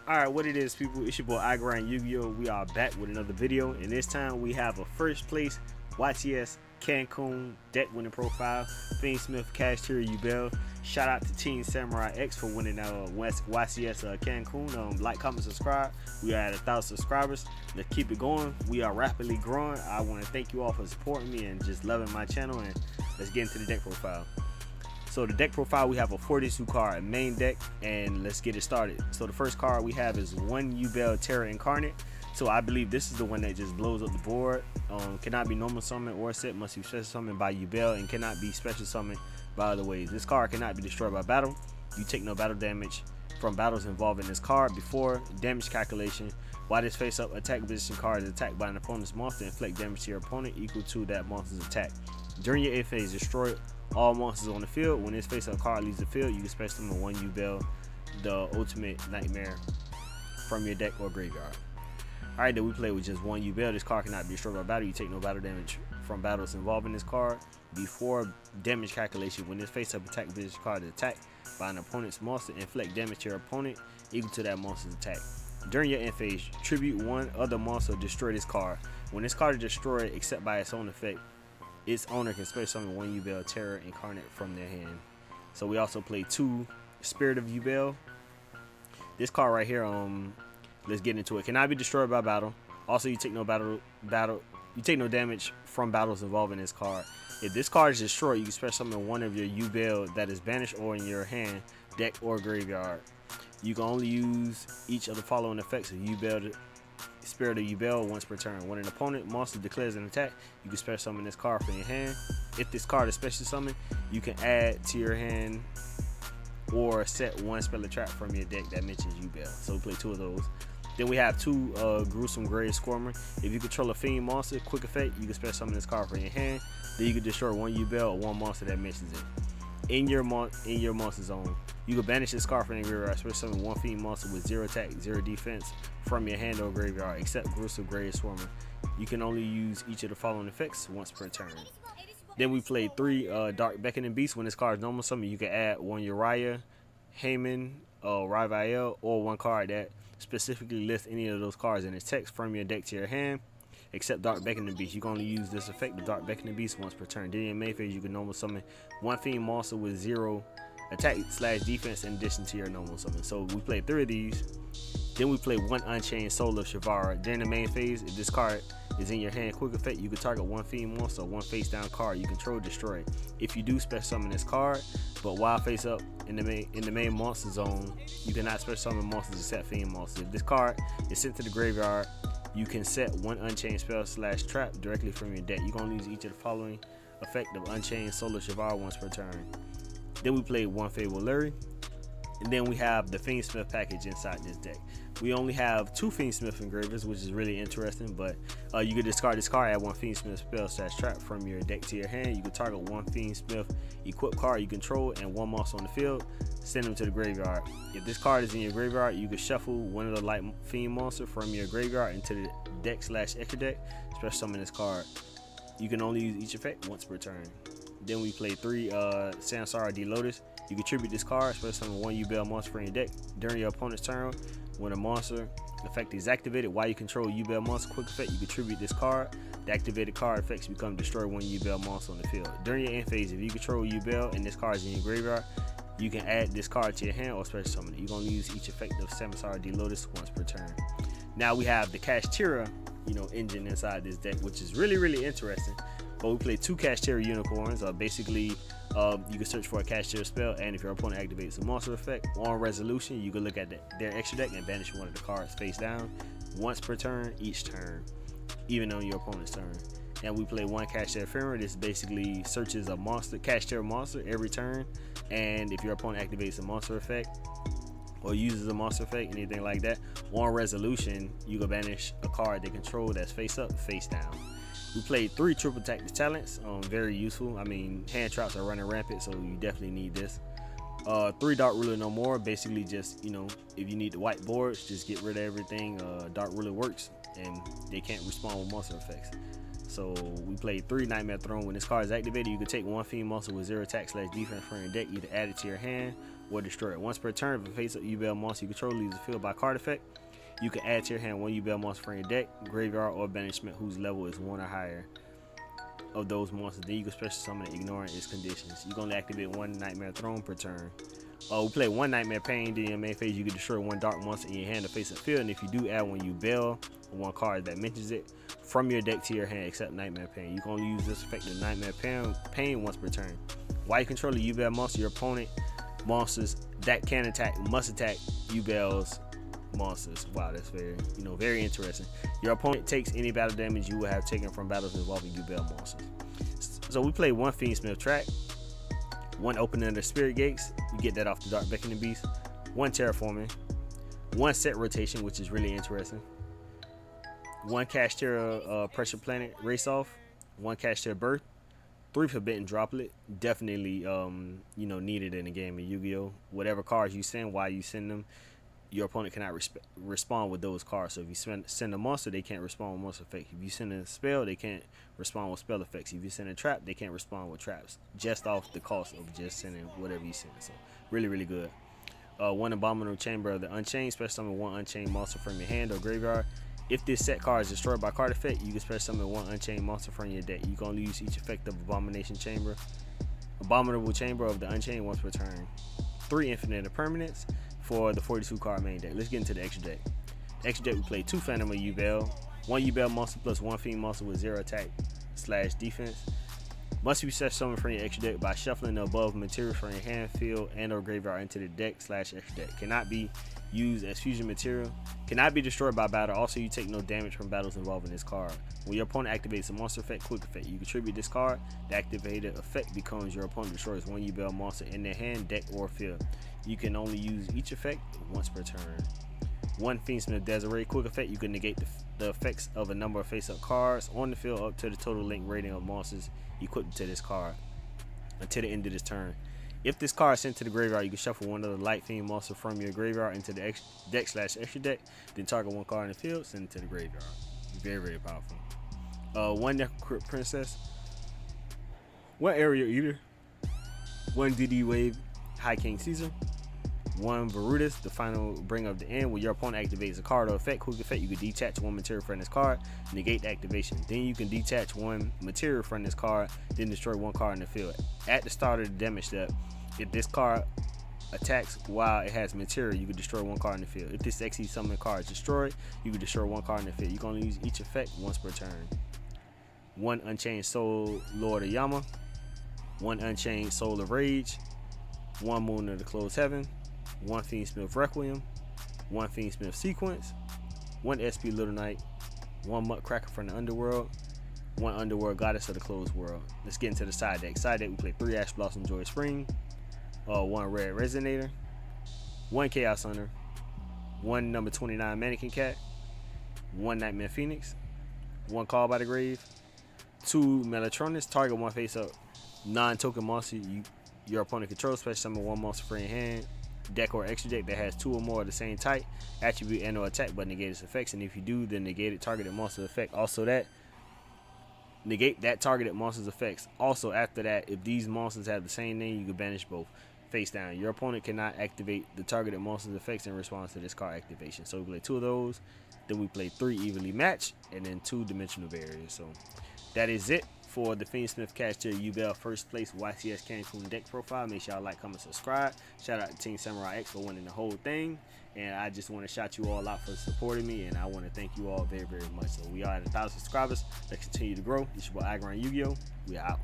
Alright, what it is, people, it's your boy Yugioh. We are back with another video, and this time we have a first place Ycs Cacun deck winning profile, Fiendmsith Kashtira Yubel. Shout out to Team Samurai X for winning Ycs Cacun. Like, comment, subscribe. We are at 1,000 subscribers. Let's keep it going. We are rapidly growing. I want to thank you all for supporting me and just loving my channel, and let's get into the deck profile. So the deck profile, we have a 42 card main deck, and let's get it started. So the first card we have is one Yubel Terra Incarnate. So I believe this is the one that just blows up the board. Cannot be normal summoned or set, must be special summoned by Yubel, and cannot be special summoned by other ways. This card cannot be destroyed by battle. You take no battle damage from battles involving this card. Before damage calculation, while this face up attack position card is attacked by an opponent's monster, inflict damage to your opponent equal to that monster's attack. During your end phase, destroy all monsters on the field. When this face up card leaves the field, you can special summon one Yubel, the ultimate nightmare, from your deck or graveyard. Alright, then we play with just one Yubel. This card cannot be destroyed by battle. You take no battle damage from battles involving this card. Before damage calculation, when this face up attack position card is attacked by an opponent's monster, inflict damage to your opponent equal to that monster's attack. During your end phase, tribute one other monster, destroy this card. When this card is destroyed except by its own effect, its owner can special summon one Yubel Terra Incarnate from their hand. So we also play two Spirit of Yubel. This card right here, let's get into it. Cannot be destroyed by battle. Also, you take no you take no damage from battles involving this card. If this card is destroyed, you can special summon one of your Yubel that is banished or in your hand, deck, or graveyard. You can only use each of the following effects of Yubel. Spirit of Yubel once per turn. When an opponent monster declares an attack, you can special summon this card from your hand. If this card is special summoned, you can add to your hand or set one spell or trap from your deck that mentions Yubel. So we play two of those. Then we have two Gruesome Grave Squirmer. If you control a fiend monster, quick effect, you can special summon this card from your hand. Then you can destroy one Yubel or one monster that mentions it. In your monster zone, you can banish this card from your graveyard, special summon one fiend monster with 0 attack, 0 defense from your hand or graveyard, except Gruesome Grave Swarmer. You can only use each of the following effects once per turn. Then we play three Dark Beckoning Beasts. When this card is normal summon, you can add one Uriah, Haman, Rivael, or one card that specifically lists any of those cards in its text from your deck to your hand, except Dark Beckoning Beast. You can only use this effect of Dark Beckoning Beast once per turn. During your main phase, you can normal summon one fiend monster with 0 attack/defense in addition to your normal summon. So we play three of these. Then we play one Unchained Soul of Shavara. During the main phase, if this card is in your hand, quick effect, you can target one fiend monster or one face down card you control, destroy. If you do special summon this card, but while face up in the main monster zone, you cannot special summon monsters except fiend monsters. If this card is sent to the graveyard, you can set one Unchained spell/trap directly from your deck. You can only use each of the following effect of Unchained Soul of Shavara once per turn. Then we play one Fable Larry, and then we have the Fiendsmith package inside this deck. We only have two Fiendsmith engravers, which is really interesting, but you can discard this card, add one Fiendsmith spell/trap from your deck to your hand. You can target one Fiendsmith equipped card you control and one monster on the field, send them to the graveyard. If this card is in your graveyard, you can shuffle one of the light fiend monster from your graveyard into the deck/extra deck, special summon this card. You can only use each effect once per turn. Then we play three Sansara D Lotus. You contribute this card, special summon one Yubel monster from your deck. During your opponent's turn, when a monster effect is activated while you control Yubel monster, quick effect, you contribute this card. The activated card effects become destroy one Yubel monster on the field. During your end phase, if you control Yubel and this card is in your graveyard, you can add this card to your hand or special summon it. You can only use each effect of Sansara D Lotus once per turn. Now we have the Kashtira, engine inside this deck, which is really interesting. But we play two Kashtira Unicorns. Basically, you can search for a Kashtira spell, and if your opponent activates a monster effect on resolution, you can look at their extra deck and banish one of the cards face down once per turn each turn, even on your opponent's turn. And we play one Kashtira Ephemera. This basically searches a monster, Kashtira monster every turn, and if your opponent activates a monster effect or uses a monster effect, anything like that, on resolution, you can banish a card they control that's face up, face down. We played three Triple Tactics Talents, very useful. I mean, hand traps are running rampant, so you definitely need this. Three Dark Ruler No More, basically just, if you need the white boards, just get rid of everything. Dark Ruler works, and they can't respond with monster effects. So we played 3 Nightmare Throne. When this card is activated, you can take 1 Fiend monster with 0 attack / defense from your deck, either add it to your hand or destroy it. Once per turn, if a face-up Yubel monster you control leaves the field by card effect, you can add to your hand 1 Yubel monster from your deck, graveyard, or banishment whose level is 1 or higher of those monsters. Then you can special summon it, ignoring its conditions. You can only activate 1 Nightmare Throne per turn. We play 1 Nightmare Pain. During your main phase, you can destroy 1 dark monster in your hand to face a field, and if you do, add 1 Yubel, 1 card that mentions it, from your deck to your hand, except Nightmare Pain. You can only use this effect of Nightmare Pain once per turn. While you control a Yubel monster, your opponent monsters that can attack must attack Yubel's monsters. Wow, that's very interesting. Your opponent takes any battle damage you will have taken from battles involving Yubel monsters. So we play 1 Fiendsmith track, 1 opening of the spirit gates, you get that off the Dark Beckoning Beast, 1 terraforming, 1 set rotation, which is really interesting, 1 Kashtira Pressure Planet race off, 1 Kashtira Birth, 3 Forbidden Droplet, definitely needed in the game of Yu-Gi-Oh. Whatever cards you send, while you send them, your opponent cannot respond with those cards. So if you send a monster, they can't respond with monster effects. If you send a spell, they can't respond with spell effects. If you send a trap, they can't respond with traps, just off the cost of just sending whatever you send. So really good. 1 Abominable Chamber of the Unchained, special summon 1 Unchained monster from your hand or graveyard. If this set card is destroyed by card effect, you can special summon 1 Unchained monster from your deck. You can only use each effect of Abominable Chamber of the Unchained once per turn. 3 Infinite Impermanence for the 42 card main deck. Let's get into the extra deck. The extra deck, we play 2 Phantom of Yubel, 1 Yubel monster plus 1 Fiend monster with 0 attack / defense. Must be special summoned from your extra deck by shuffling the above material from your hand, field, and or graveyard into the deck / extra deck. Cannot be used as fusion material. Cannot be destroyed by battle. Also, you take no damage from battles involving this card. When your opponent activates a monster effect, quick effect, you contribute this card. The activated effect becomes your opponent destroys 1 Yubel monster in their hand, deck, or field. You can only use each effect once per turn. 1 Fiendsmith Desiree, quick effect, you can negate the effects of a number of face-up cards on the field up to the total link rating of monsters equipped to this card until the end of this turn. If this card is sent to the graveyard, you can shuffle 1 other Light Fiend monster from your graveyard into the deck / extra deck, then target 1 card in the field, send it to the graveyard. Very powerful. 1 Necrocrypt Princess, 1 Aerial Eater, 1 DD Wave High King Caesar, 1 Varutus, the final bringer of the end. When your opponent activates a card or effect, quick effect, you can detach 1 material from this card, negate the activation. Then you can detach 1 material from this card, then destroy 1 card in the field. At the start of the damage step, if this card attacks while it has material, you can destroy 1 card in the field. If this XE summon card is destroyed, you can destroy 1 card in the field. You can only use each effect once per turn. 1 Unchained Soul Lord of Yama, 1 Unchained Soul of Rage, 1 Moon of the Closed Heaven, 1 Fiendsmith Requiem, 1 Fiendsmith Sequence, 1 SP Little Knight, 1 Muttcracker from the Underworld, 1 Underworld Goddess of the Closed World. Let's get into the side deck. Side deck, we play 3 Ash Blossom Joy Spring, 1 Red Resonator, 1 Chaos Hunter, 1 number 29 Mannequin Cat, 1 Nightmare Phoenix, 1 Call by the Grave, 2 Melatronus, target 1 face-up non-token monster your opponent controls, special summon 1 monster from your hand, deck, or extra deck that has 2 or more of the same type, attribute, and or attack, but negate its effects. And if you do, then negate it targeted monster effect. Also, that negate that targeted monster's effects. Also, after that, if these monsters have the same name, you can banish both face down. Your opponent cannot activate the targeted monster's effects in response to this card activation. So we play 2 of those, then we play 3 evenly matched, and then 2 dimensional barriers. So that is it for the Fiendsmith Kashtira Yubel first place Ycs Cacun deck profile. Make sure y'all like, comment, subscribe. Shout out to Team Samurai X for winning the whole thing. And I just want to shout you all out for supporting me, and I want to thank you all very much. So we are at 1,000 subscribers. Let's continue to grow. It's your boy Yu-Gi-Oh. We are out.